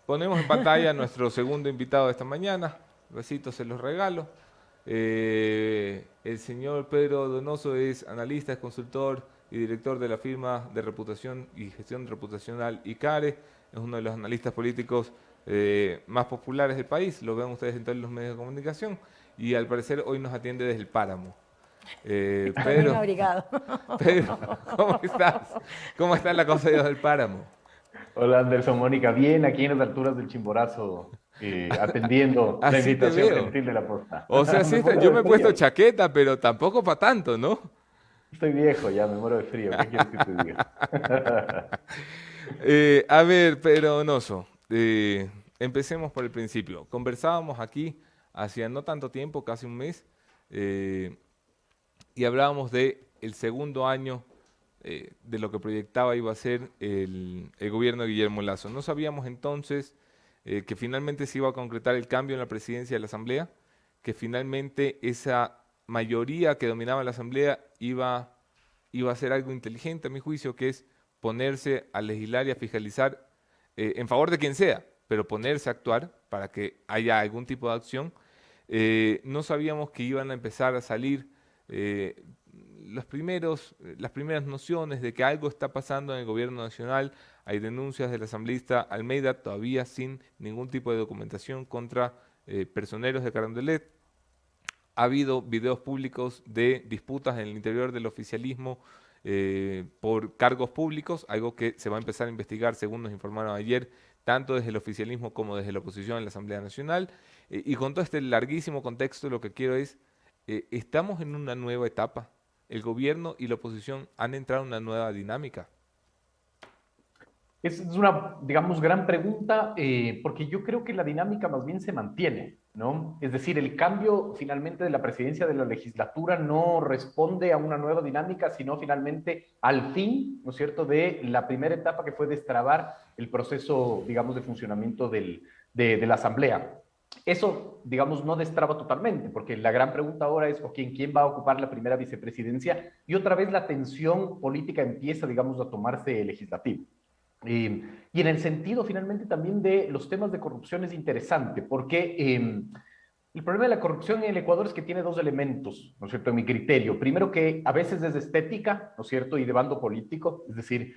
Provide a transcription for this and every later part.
Ponemos en pantalla a nuestro segundo invitado de esta mañana. Besitos se los regalo. El señor Pedro Donoso es analista, es consultor y director de la firma de reputación y gestión reputacional ICARE. Es uno de los analistas políticos más populares del país. Lo ven ustedes en todos los medios de comunicación. Y al parecer hoy nos atiende desde el Páramo. Bien Pedro, abrigado. Pedro, ¿cómo estás? ¿Cómo está la cosa del Páramo? Hola Anderson, Mónica, bien aquí en las alturas del Chimborazo, atendiendo la Así te invitación veo. gentil de la posta. O sea, sí Me muero yo de me he puesto frío, chaqueta, pero tampoco para tanto, ¿no? estoy viejo ya, me muero de frío, ¿qué quieres que te diga? A ver, Pedro Donoso, empecemos por el principio. Conversábamos aquí hacía no tanto tiempo, casi un mes, eh, y hablábamos de el segundo año de lo que proyectaba iba a ser el gobierno de Guillermo Lasso. No sabíamos entonces que finalmente se iba a concretar el cambio en la presidencia de la Asamblea, que finalmente esa mayoría que dominaba la Asamblea iba a hacer algo inteligente, a mi juicio, que es ponerse a legislar y a fiscalizar en favor de quien sea, pero ponerse a actuar para que haya algún tipo de acción. No sabíamos que iban a empezar a salir eh, las primeras nociones de que algo está pasando en el gobierno nacional. Hay denuncias del asambleísta Almeida todavía sin ningún tipo de documentación contra personeros de Carondelet. Ha habido videos públicos de disputas en el interior del oficialismo por cargos públicos, algo que se va a empezar a investigar, según nos informaron ayer, tanto desde el oficialismo como desde la oposición en la Asamblea Nacional. Y con todo este larguísimo contexto, lo que quiero es, estamos en una nueva etapa. El gobierno y la oposición han entrado en una nueva dinámica. Es una, digamos, gran pregunta, porque yo creo que la dinámica más bien se mantiene, ¿no? Es decir, el cambio finalmente de la presidencia de la legislatura no responde a una nueva dinámica, sino finalmente al fin, ¿no es cierto?, de la primera etapa que fue destrabar el proceso, digamos, de funcionamiento de la Asamblea. Eso, digamos, no destraba totalmente, porque la gran pregunta ahora es, ok, ¿quién va a ocupar la primera vicepresidencia? Y otra vez la tensión política empieza, digamos, a tomarse legislativo. Y en el sentido finalmente también de los temas de corrupción es interesante, porque el problema de la corrupción en el Ecuador es que tiene dos elementos, ¿no es cierto?, en mi criterio. Primero, que a veces es estética, ¿no es cierto?, y de bando político, es decir,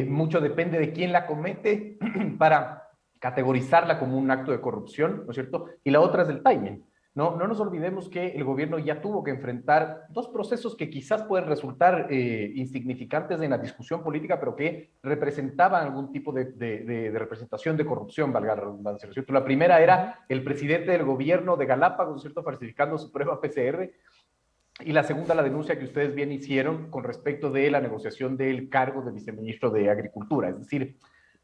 mucho depende de quién la comete para categorizarla como un acto de corrupción, ¿no es cierto? Y la otra es el timing. No nos olvidemos que el gobierno ya tuvo que enfrentar dos procesos que quizás pueden resultar insignificantes en la discusión política, pero que representaban algún tipo de representación de corrupción, valga la redundancia, ¿no es cierto? La primera Ujú. era el presidente del gobierno de Galápagos, ¿no es cierto?, falsificando su prueba PCR, y la segunda, la denuncia que ustedes bien hicieron con respecto de la negociación del cargo de viceministro de Agricultura. Es decir,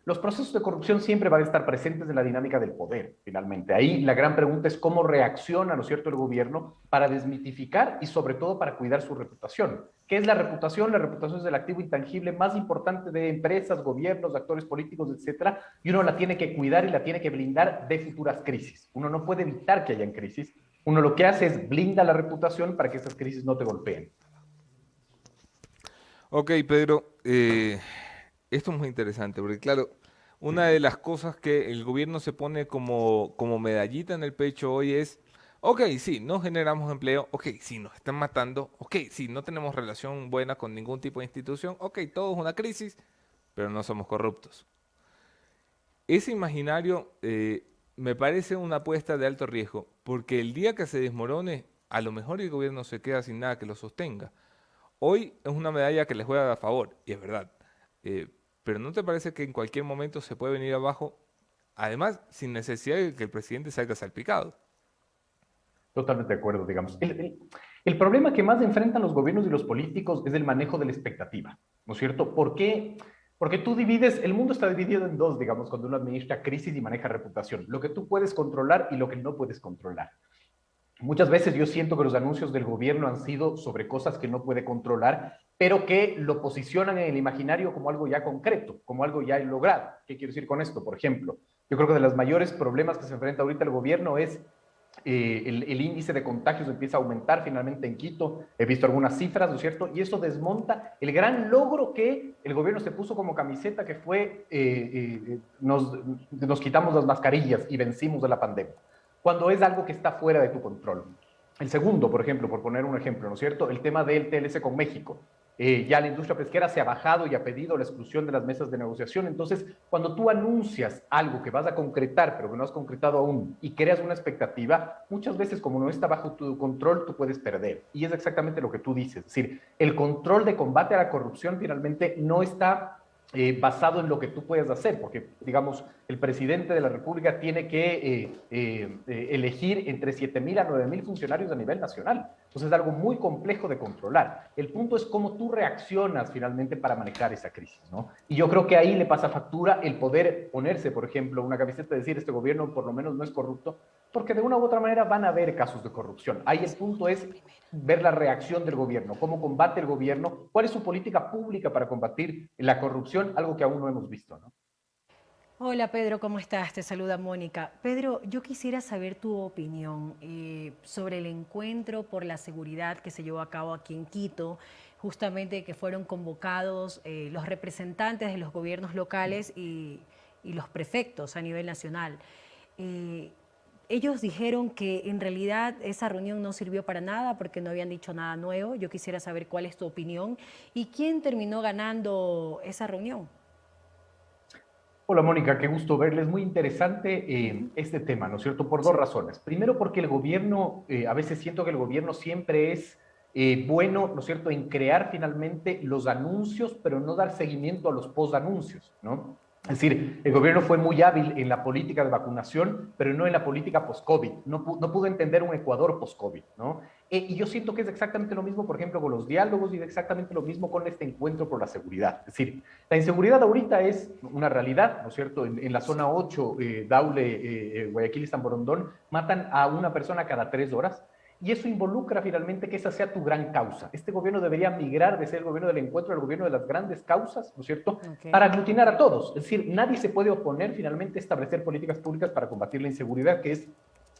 los procesos de corrupción siempre van a estar presentes en la dinámica del poder, finalmente. Ahí la gran pregunta es cómo reacciona, ¿no es cierto?, el gobierno para desmitificar y sobre todo para cuidar su reputación. ¿Qué es la reputación? La reputación es el activo intangible más importante de empresas, gobiernos, actores políticos, etcétera, y uno la tiene que cuidar y la tiene que blindar de futuras crisis. Uno no puede evitar que hayan crisis. Uno lo que hace es blinda la reputación para que esas crisis no te golpeen. Ok, Pedro, esto es muy interesante, porque claro, una de las cosas que el gobierno se pone como medallita en el pecho hoy es, ok, sí, no generamos empleo, ok, sí, nos están matando, ok, sí, no tenemos relación buena con ningún tipo de institución, ok, todo es una crisis, pero no somos corruptos. Ese imaginario me parece una apuesta de alto riesgo, porque el día que se desmorone, a lo mejor el gobierno se queda sin nada que lo sostenga. Hoy es una medalla que les juega a favor, y es verdad. Eh, pero ¿no te parece que en cualquier momento se puede venir abajo, además sin necesidad de que el presidente salga salpicado? Totalmente de acuerdo, digamos. El problema que más enfrentan los gobiernos y los políticos es el manejo de la expectativa, ¿no es cierto? ¿Por qué? Porque tú divides, el mundo está dividido en dos, digamos, cuando uno administra crisis y maneja reputación, lo que tú puedes controlar y lo que no puedes controlar. Muchas veces yo siento que los anuncios del gobierno han sido sobre cosas que no puede controlar, pero que lo posicionan en el imaginario como algo ya concreto, como algo ya logrado. ¿Qué quiero decir con esto? Por ejemplo, yo creo que de los mayores problemas que se enfrenta ahorita el gobierno es el índice de contagios empieza a aumentar finalmente en Quito. He visto algunas cifras, ¿no es cierto? Y eso desmonta el gran logro que el gobierno se puso como camiseta, que fue nos quitamos las mascarillas y vencimos de la pandemia, cuando es algo que está fuera de tu control. El segundo, por ejemplo, por poner un ejemplo, ¿no es cierto? El tema del TLC con México. Ya la industria pesquera se ha bajado y ha pedido la exclusión de las mesas de negociación. Entonces, cuando tú anuncias algo que vas a concretar, pero que no has concretado aún, y creas una expectativa, muchas veces como no está bajo tu control, tú puedes perder. Y es exactamente lo que tú dices. Es decir, el control de combate a la corrupción finalmente no está basado en lo que tú puedes hacer, porque, digamos, el presidente de la República tiene que elegir entre 7.000 a 9.000 funcionarios a nivel nacional. Entonces es algo muy complejo de controlar. El punto es cómo tú reaccionas finalmente para manejar esa crisis, ¿no? Y yo creo que ahí le pasa factura el poder ponerse, por ejemplo, una camiseta y decir este gobierno por lo menos no es corrupto, porque de una u otra manera van a haber casos de corrupción. Ahí el punto es ver la reacción del gobierno, cómo combate el gobierno, cuál es su política pública para combatir la corrupción, algo que aún no hemos visto, ¿no? Hola Pedro, ¿cómo estás? Te saluda Mónica. Pedro, yo quisiera saber tu opinión sobre el encuentro por la seguridad que se llevó a cabo aquí en Quito, justamente que fueron convocados los representantes de los gobiernos locales y los prefectos a nivel nacional. Eh, Ellos dijeron que en realidad esa reunión no sirvió para nada porque no habían dicho nada nuevo. Yo quisiera saber cuál es tu opinión y quién terminó ganando esa reunión. Hola Mónica, qué gusto verles. Es muy interesante este tema, ¿no es cierto? Por dos Sí. razones. Primero, porque el gobierno, a veces siento que el gobierno siempre es bueno, ¿no es cierto?, en crear finalmente los anuncios, pero no dar seguimiento a los post-anuncios, ¿no? Es decir, el gobierno fue muy hábil en la política de vacunación, pero no en la política post-COVID. No pudo entender un Ecuador post-COVID, ¿no? Y yo siento que es exactamente lo mismo, por ejemplo, con los diálogos y es exactamente lo mismo con este encuentro por la seguridad. Es decir, la inseguridad ahorita es una realidad, ¿no es cierto? En la zona 8, Daule, Guayaquil y San Borondón, matan a una persona cada 3 horas. Y eso involucra finalmente que esa sea tu gran causa. Este gobierno debería migrar de ser el gobierno del encuentro al gobierno de las grandes causas, ¿no es cierto?, Okay. para aglutinar a todos. Es decir, nadie se puede oponer finalmente a establecer políticas públicas para combatir la inseguridad, que es,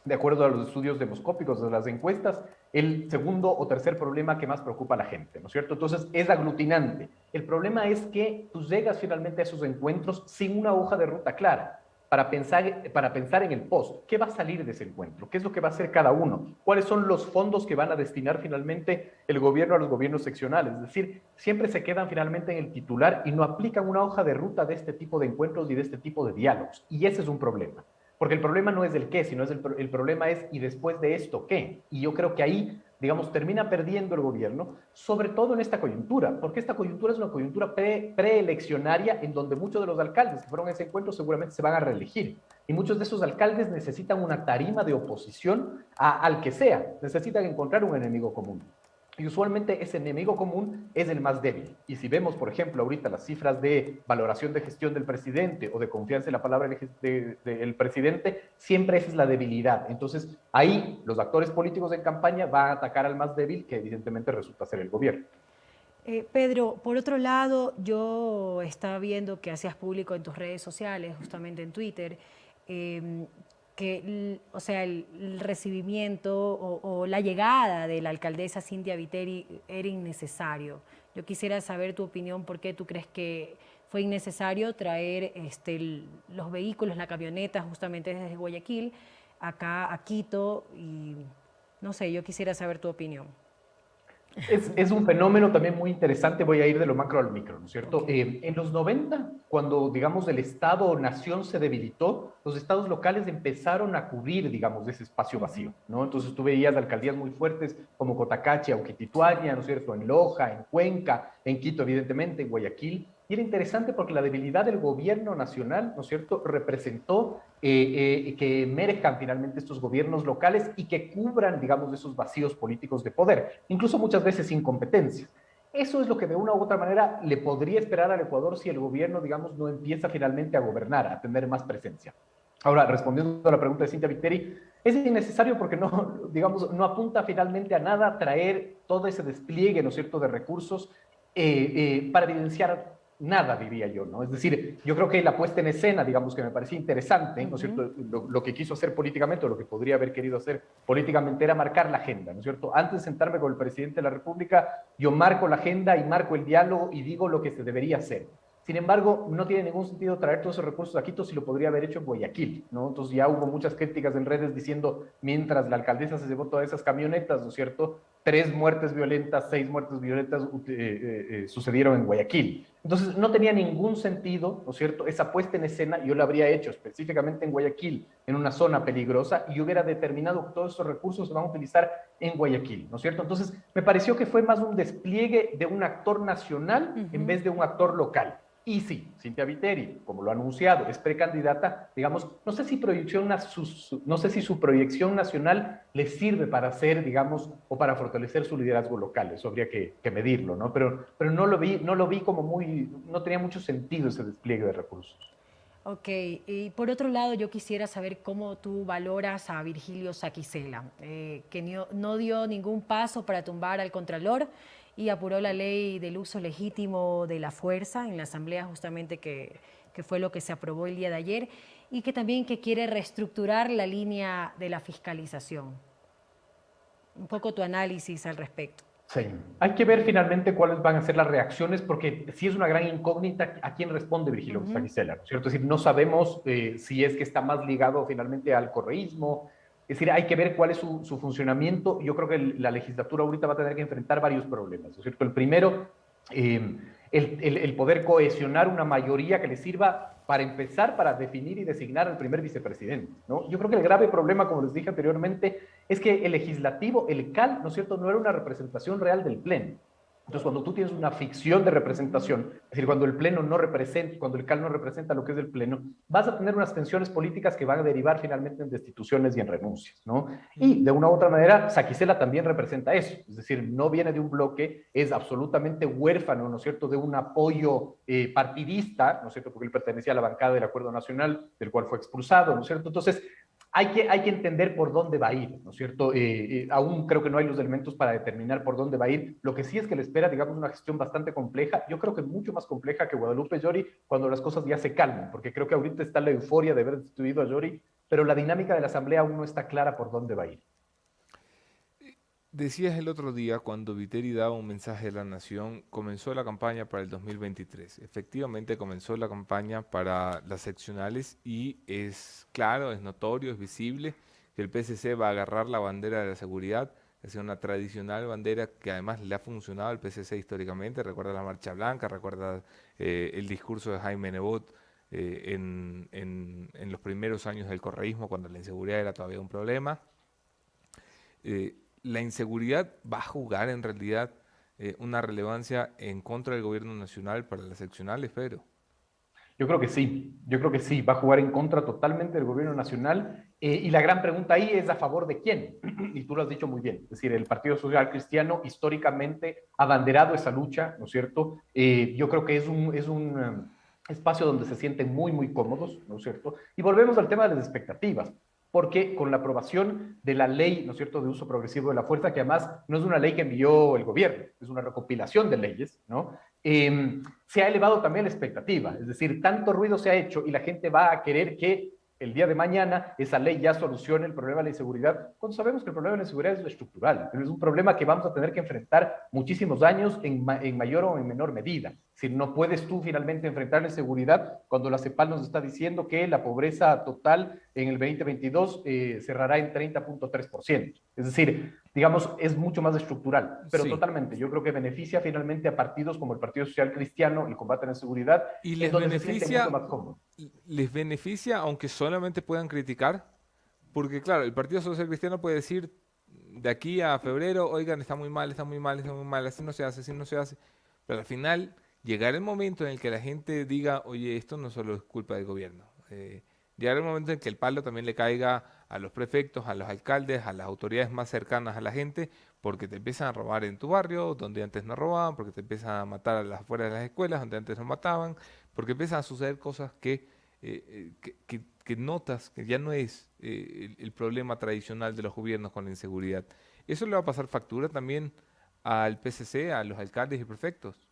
de acuerdo a los estudios demoscópicos de las encuestas, el segundo o tercer problema que más preocupa a la gente, ¿no es cierto? Entonces, es aglutinante. El problema es que tú llegas finalmente a esos encuentros sin una hoja de ruta clara para pensar en el post. ¿Qué va a salir de ese encuentro? ¿Qué es lo que va a hacer cada uno? ¿Cuáles son los fondos que van a destinar finalmente el gobierno a los gobiernos seccionales? Es decir, siempre se quedan finalmente en el titular y no aplican una hoja de ruta de este tipo de encuentros y de este tipo de diálogos. Y ese es un problema. Porque el problema no es el qué, sino el problema es, ¿y después de esto qué? Y yo creo que ahí, digamos, termina perdiendo el gobierno, sobre todo en esta coyuntura, porque esta coyuntura es una coyuntura preeleccionaria en donde muchos de los alcaldes que fueron a ese encuentro seguramente se van a reelegir. Y muchos de esos alcaldes necesitan una tarima de oposición al que sea, necesitan encontrar un enemigo común. Y usualmente ese enemigo común es el más débil. Y si vemos, por ejemplo, ahorita las cifras de valoración de gestión del presidente o de confianza en la palabra del presidente, siempre esa es la debilidad. Entonces, ahí los actores políticos en campaña van a atacar al más débil, que evidentemente resulta ser el gobierno. Pedro, por otro lado, yo estaba viendo que hacías público en tus redes sociales, justamente en Twitter, que o sea, el recibimiento o la llegada de la alcaldesa Cynthia Viteri era innecesario. Yo quisiera saber tu opinión, ¿por qué tú crees que fue innecesario traer los vehículos, la camioneta, justamente desde Guayaquil, acá a Quito? Y no sé, yo quisiera saber tu opinión. Es un fenómeno también muy interesante, voy a ir de lo macro al micro, ¿no es cierto? Ok. En los 90, cuando, digamos, el Estado o nación se debilitó, los estados locales empezaron a cubrir, digamos, ese espacio vacío, ¿no? Entonces tú veías alcaldías muy fuertes como Cotacachi, Auquitituaña, ¿no es cierto?, en Loja, en Cuenca, en Quito, evidentemente, en Guayaquil. Y era interesante porque la debilidad del gobierno nacional, ¿no es cierto?, representó que emerjan finalmente estos gobiernos locales y que cubran, digamos, esos vacíos políticos de poder, incluso muchas veces sin competencia. Eso es lo que de una u otra manera le podría esperar al Ecuador si el gobierno, digamos, no empieza finalmente a gobernar, a tener más presencia. Ahora, respondiendo a la pregunta de Cintia Viteri, es innecesario porque no, digamos, no apunta finalmente a nada traer todo ese despliegue, ¿no es cierto?, de recursos para evidenciar nada, diría yo, ¿no? Es decir, yo creo que la puesta en escena, digamos, que me parecía interesante, ¿no es cierto? Lo que quiso hacer políticamente, o lo que podría haber querido hacer políticamente, era marcar la agenda, ¿no es cierto? Antes de sentarme con el presidente de la República, yo marco la agenda y marco el diálogo y digo lo que se debería hacer. Sin embargo, no tiene ningún sentido traer todos esos recursos a Quito si lo podría haber hecho en Guayaquil, ¿no? Entonces ya hubo muchas críticas en redes diciendo, mientras la alcaldesa se llevó todas esas camionetas, ¿no es cierto? 3 muertes violentas, 6 muertes violentas sucedieron en Guayaquil. Entonces no tenía ningún sentido, ¿no es cierto? Esa puesta en escena yo la habría hecho específicamente en Guayaquil, en una zona peligrosa, y hubiera determinado que todos esos recursos se van a utilizar en Guayaquil, ¿no es cierto? Entonces me pareció que fue más un despliegue de un actor nacional en vez de un actor local. Y sí, Cynthia Viteri, como lo ha anunciado, es precandidata, digamos, no sé si no sé si su proyección nacional le sirve para hacer, digamos, o para fortalecer su liderazgo local, eso habría que medirlo, ¿no? Pero no lo vi como muy, no tenía mucho sentido ese despliegue de recursos. Ok, y por otro lado yo quisiera saber cómo tú valoras a Virgilio Saquicela, que no dio ningún paso para tumbar al Contralor y apuró la ley del uso legítimo de la fuerza en la Asamblea justamente que fue lo que se aprobó el día de ayer y que también que quiere reestructurar la línea de la fiscalización. Un poco tu análisis al respecto. Sí, hay que ver finalmente cuáles van a ser las reacciones, porque sí es una gran incógnita a quién responde Virgilio Saquicela, ¿no es cierto? Es decir, no sabemos si es que está más ligado finalmente al correísmo, es decir, hay que ver cuál es su funcionamiento. Yo creo que la legislatura ahorita va a tener que enfrentar varios problemas, ¿no es cierto? El primero, el poder cohesionar una mayoría que le sirva para empezar, para definir y designar al primer vicepresidente, ¿no? Yo creo que el grave problema, como les dije anteriormente, es que el legislativo, el CAL, ¿no es cierto?, no era una representación real del Pleno. Entonces, cuando tú tienes una ficción de representación, es decir, cuando el Pleno no representa, cuando el CAL no representa lo que es el Pleno, vas a tener unas tensiones políticas que van a derivar finalmente en destituciones y en renuncias, ¿no? Y de una u otra manera, Saquicela también representa eso, es decir, no viene de un bloque, es absolutamente huérfano, ¿no es cierto?, de un apoyo partidista, ¿no es cierto?, porque él pertenecía a la bancada del Acuerdo Nacional, del cual fue expulsado, ¿no es cierto? Entonces, hay que entender por dónde va a ir, ¿no es cierto? Aún creo que no hay los elementos para determinar por dónde va a ir. Lo que sí es que le espera, digamos, una gestión bastante compleja. Yo creo que mucho más compleja que Guadalupe Llori cuando las cosas ya se calmen, porque creo que ahorita está la euforia de haber destituido a Llori, pero la dinámica de la Asamblea aún no está clara por dónde va a ir. Decías el otro día, cuando Viteri daba un mensaje a la nación, comenzó la campaña para el 2023. Efectivamente comenzó la campaña para las seccionales y es claro, es notorio, es visible que el PSC va a agarrar la bandera de la seguridad, es una tradicional bandera que además le ha funcionado al PSC históricamente. Recuerda la Marcha Blanca, recuerda el discurso de Jaime Nebot en los primeros años del correísmo, cuando la inseguridad era todavía un problema. La inseguridad va a jugar en realidad una relevancia en contra del gobierno nacional para las seccionales, Pedro. Yo creo que sí, va a jugar en contra totalmente del gobierno nacional y la gran pregunta ahí es a favor de quién, y tú lo has dicho muy bien, es decir, el Partido Social Cristiano históricamente ha abanderado esa lucha, ¿no es cierto? Yo creo que es un espacio donde se sienten muy, muy cómodos, ¿no es cierto? Y volvemos al tema de las expectativas, porque con la aprobación de la ley, ¿no es cierto?, de uso progresivo de la fuerza, que además no es una ley que envió el gobierno, es una recopilación de leyes, ¿no? Se ha elevado también la expectativa, es decir, tanto ruido se ha hecho y la gente va a querer que el día de mañana esa ley ya solucione el problema de la inseguridad, cuando sabemos que el problema de la inseguridad es estructural, es un problema que vamos a tener que enfrentar muchísimos años en mayor o en menor medida. Si no puedes tú finalmente enfrentar la inseguridad cuando la CEPAL nos está diciendo que la pobreza total en el 2022 cerrará en 30.3%. Es decir, digamos, es mucho más estructural, pero Sí, totalmente. Yo creo que beneficia finalmente a partidos como el Partido Social Cristiano, el combate a la inseguridad, y en donde se sienten mucho más cómodos. les beneficia aunque solamente puedan criticar, porque claro, el Partido Social Cristiano puede decir de aquí a febrero, oigan, está muy mal, está muy mal, está muy mal, así no se hace, así no se hace, pero al final llegar el momento en el que la gente diga, oye, esto no solo es culpa del gobierno. Llegar el momento en que el palo también le caiga a los prefectos, a los alcaldes, a las autoridades más cercanas a la gente, porque te empiezan a robar en tu barrio, donde antes no robaban, porque te empiezan a matar a las afueras de las escuelas, donde antes no mataban, porque empiezan a suceder cosas que notas que ya no es el problema tradicional de los gobiernos con la inseguridad. Eso le va a pasar factura también al PCC, a los alcaldes y prefectos.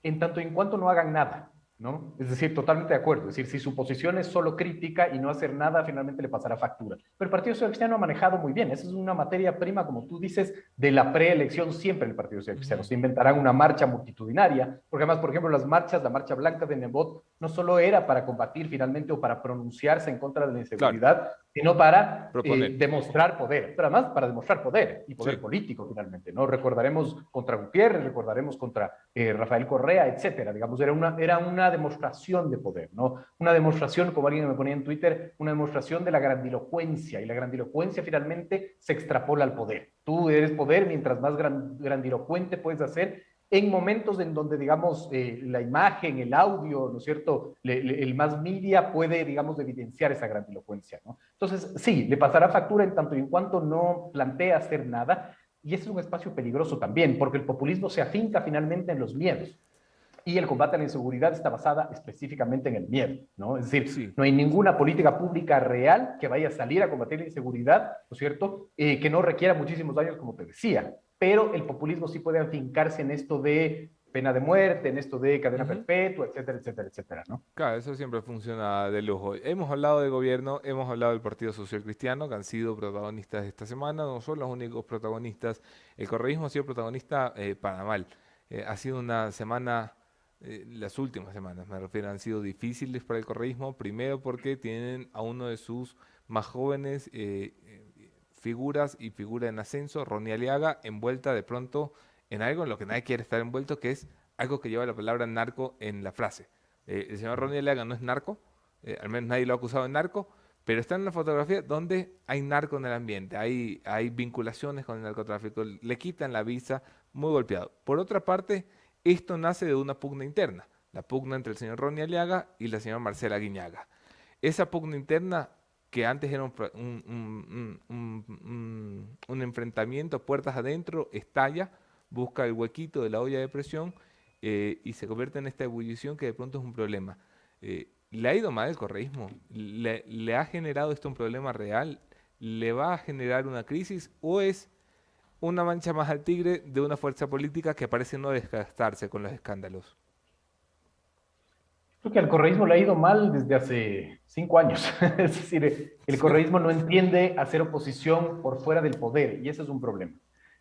en tanto y en cuanto no hagan nada, ¿no? Es decir, totalmente de acuerdo. Es decir, si su posición es solo crítica y no hacer nada, finalmente le pasará factura. Pero el Partido Social Cristiano ha manejado muy bien. Esa es una materia prima, como tú dices, de la preelección siempre en el Partido Social Cristiano. Se inventarán una marcha multitudinaria, porque además, por ejemplo, las marchas, la marcha blanca de Nebot, no solo era para combatir finalmente o para pronunciarse en contra de la Claro, inseguridad, sino para proponer. demostrar poder, pero además para demostrar poder y poder Sí, político finalmente, ¿no? Recordaremos contra Gutiérrez, recordaremos contra Rafael Correa, etcétera, digamos, era una demostración de poder, ¿no? Una demostración, como alguien me ponía en Twitter, una demostración de la grandilocuencia, y la grandilocuencia finalmente se extrapola al poder. Tú eres poder mientras más grandilocuente puedes hacer en momentos en donde, digamos, la imagen, el audio, ¿no es cierto?, el más media puede, digamos, evidenciar esa grandilocuencia, ¿no? Entonces, sí, le pasará factura en tanto y en cuanto no plantea hacer nada, y ese es un espacio peligroso también, porque el populismo se afinca finalmente en los miedos, y el combate a la inseguridad está basada específicamente en el miedo, ¿no? Es decir, sí. no hay ninguna política pública real que vaya a salir a combatir la inseguridad, ¿no es cierto?, que no requiera muchísimos años, como te decía, pero el populismo sí puede afincarse en esto de pena de muerte, en esto de cadena Ujú. perpetua, etcétera, etcétera, etcétera, ¿no? Claro, eso siempre funciona de lujo. Hemos hablado de gobierno, hemos hablado del Partido Social Cristiano, que han sido protagonistas esta semana, no son los únicos protagonistas. El correísmo ha sido protagonista para mal. Ha sido una semana, las últimas semanas me refiero, han sido difíciles para el correísmo, primero porque tienen a uno de sus más jóvenes figuras y figura en ascenso, Ronnie Aliaga, envuelta de pronto en algo en lo que nadie quiere estar envuelto, que es algo que lleva la palabra narco en la frase. El señor Ronnie Aliaga no es narco, al menos nadie lo ha acusado de narco, pero está en una fotografía donde hay narco en el ambiente, hay vinculaciones con el narcotráfico, le quitan la visa, muy golpeado. Por otra parte, esto nace de una pugna interna, la pugna entre el señor Ronnie Aliaga y la señora Marcela Guiñaga. Esa pugna interna, que antes era un enfrentamiento puertas adentro, estalla, busca el huequito de la olla de presión y se convierte en esta ebullición que de pronto es un problema. ¿Le ha ido mal el correísmo? ¿Le ha generado esto un problema real? ¿Le va a generar una crisis? ¿O es una mancha más al tigre de una fuerza política que parece no desgastarse con los escándalos? Creo que al correísmo le ha ido mal desde hace 5 años. Es decir, el correísmo no entiende hacer oposición por fuera del poder, y ese es un problema.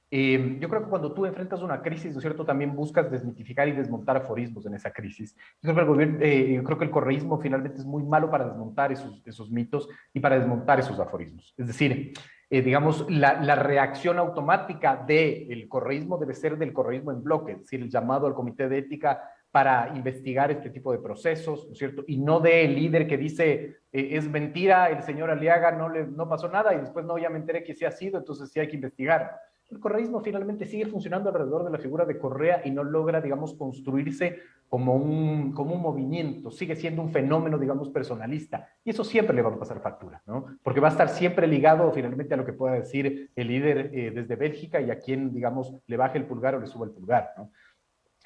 Yo creo que cuando tú enfrentas una crisis, ¿no es cierto?, también buscas desmitificar y desmontar aforismos en esa crisis. Yo creo que el correísmo finalmente es muy malo para desmontar esos mitos y para desmontar esos aforismos. Es decir, digamos, la reacción automática del correísmo debe ser del correísmo en bloque, es decir, el llamado al comité de ética para investigar este tipo de procesos, ¿no es cierto? Y no del líder que dice, es mentira, el señor Aliaga no pasó nada y después no, ya me enteré que sí ha sido, entonces sí hay que investigar. El correísmo finalmente sigue funcionando alrededor de la figura de Correa y no logra, digamos, construirse como un movimiento, sigue siendo un fenómeno, digamos, personalista. Y eso siempre le va a pasar factura, ¿no? Porque va a estar siempre ligado finalmente a lo que pueda decir el líder desde Bélgica y a quien, digamos, le baje el pulgar o le suba el pulgar, ¿no?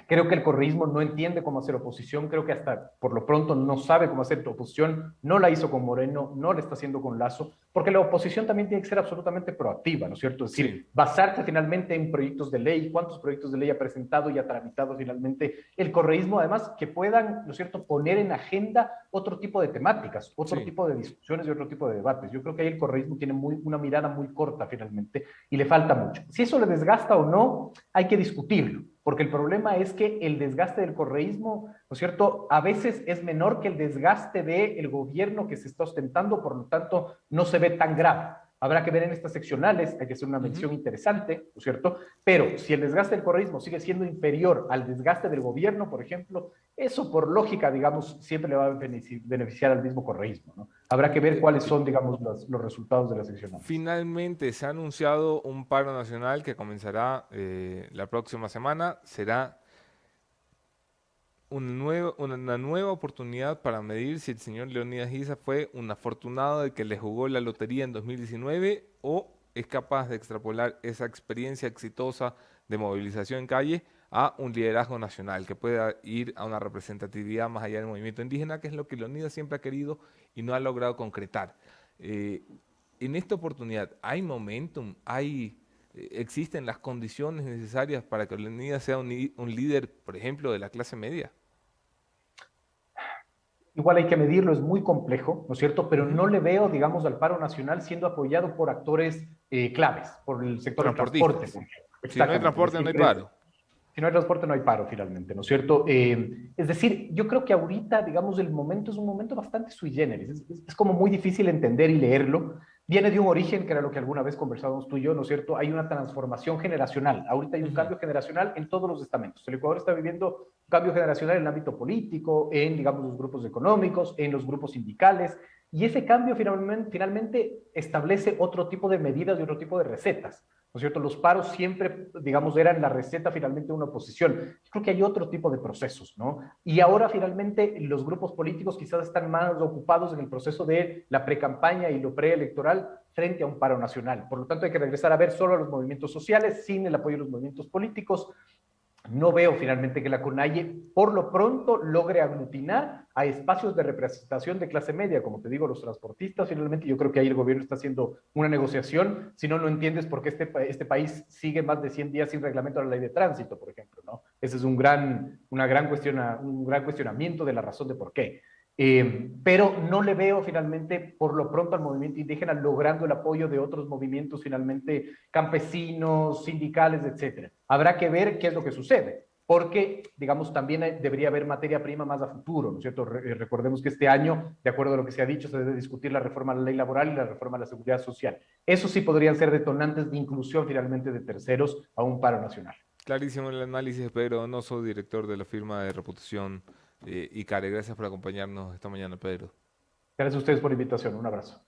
Creo que el correísmo no entiende cómo hacer oposición, creo que hasta por lo pronto no sabe cómo hacer oposición, no la hizo con Moreno, no la está haciendo con Lazo, porque la oposición también tiene que ser absolutamente proactiva, ¿no es cierto? Es Sí, decir, basarse finalmente en proyectos de ley, cuántos proyectos de ley ha presentado y ha tramitado finalmente el correísmo, además que puedan, ¿no es cierto?, poner en agenda otro tipo de temáticas, otro sí. tipo de discusiones y otro tipo de debates. Yo creo que ahí el correísmo tiene una mirada muy corta finalmente y le falta mucho. Si eso le desgasta o no, hay que discutirlo, porque el problema es que el desgaste del correísmo, ¿no es cierto?, a veces es menor que el desgaste del gobierno que se está ostentando, por lo tanto, no se ve tan grave. Habrá que ver en estas seccionales, hay que hacer una Ujú. mención interesante, ¿no es cierto? Pero si el desgaste del correísmo sigue siendo inferior al desgaste del gobierno, por ejemplo, eso por lógica, digamos, siempre le va a beneficiar al mismo correísmo, ¿no? Habrá que ver cuáles son, digamos, los resultados de las seccionales. Finalmente se ha anunciado un paro nacional que comenzará la próxima semana. Será una nueva oportunidad para medir si el señor Leonidas Issa fue un afortunado de que le jugó la lotería en 2019 o es capaz de extrapolar esa experiencia exitosa de movilización en calle a un liderazgo nacional que pueda ir a una representatividad más allá del movimiento indígena, que es lo que Leonidas siempre ha querido y no ha logrado concretar. Eh, en esta oportunidad hay momentum, hay ¿Existen las condiciones necesarias para que Leonidas sea un líder, por ejemplo, de la clase media? Igual hay que medirlo, es muy complejo, ¿no es cierto? Pero Ujú. no le veo, digamos, al paro nacional siendo apoyado por actores claves, por el sector del transporte, Transportistas. por ejemplo. Si no hay Exactamente. Es transporte, no hay decir, paro. si no hay transporte, no hay paro, finalmente, ¿no es cierto? Es decir, yo creo que ahorita, digamos, el momento es un momento bastante sui generis. Es como muy difícil entender y leerlo. Viene de un origen, que era lo que alguna vez conversábamos tú y yo, ¿no es cierto? Hay una transformación generacional. Ahorita hay un Ujú. cambio generacional en todos los estamentos. El Ecuador está viviendo un cambio generacional en el ámbito político, en, digamos, los grupos económicos, en los grupos sindicales. Y ese cambio finalmente establece otro tipo de medidas y otro tipo de recetas. ¿No es cierto? Los paros siempre, digamos, eran la receta finalmente de una oposición. Yo creo que hay otro tipo de procesos, ¿no? Y ahora finalmente los grupos políticos quizás están más ocupados en el proceso de la precampaña y lo preelectoral frente a un paro nacional. Por lo tanto, hay que regresar a ver solo a los movimientos sociales sin el apoyo de los movimientos políticos. No veo finalmente que la CONAIE por lo pronto logre aglutinar a espacios de representación de clase media, como te digo, los transportistas. Finalmente yo creo que ahí el gobierno está haciendo una negociación, si no, no entiendes por qué este país sigue más de 100 días sin reglamento de la ley de tránsito, por ejemplo, ¿no? Ese es un gran cuestionamiento de la razón de por qué. Pero no le veo finalmente, por lo pronto, al movimiento indígena logrando el apoyo de otros movimientos finalmente campesinos, sindicales, etcétera. Habrá que ver qué es lo que sucede, porque, digamos, también debería haber materia prima más a futuro, ¿no es cierto? Recordemos que este año, de acuerdo a lo que se ha dicho, se debe discutir la reforma a la ley laboral y la reforma a la seguridad social. Eso sí podrían ser detonantes de inclusión finalmente de terceros a un paro nacional. Clarísimo el análisis de Pedro Donoso, director de la firma de reputación ICARE. Gracias por acompañarnos esta mañana, Pedro. Gracias a ustedes por la invitación. Un abrazo.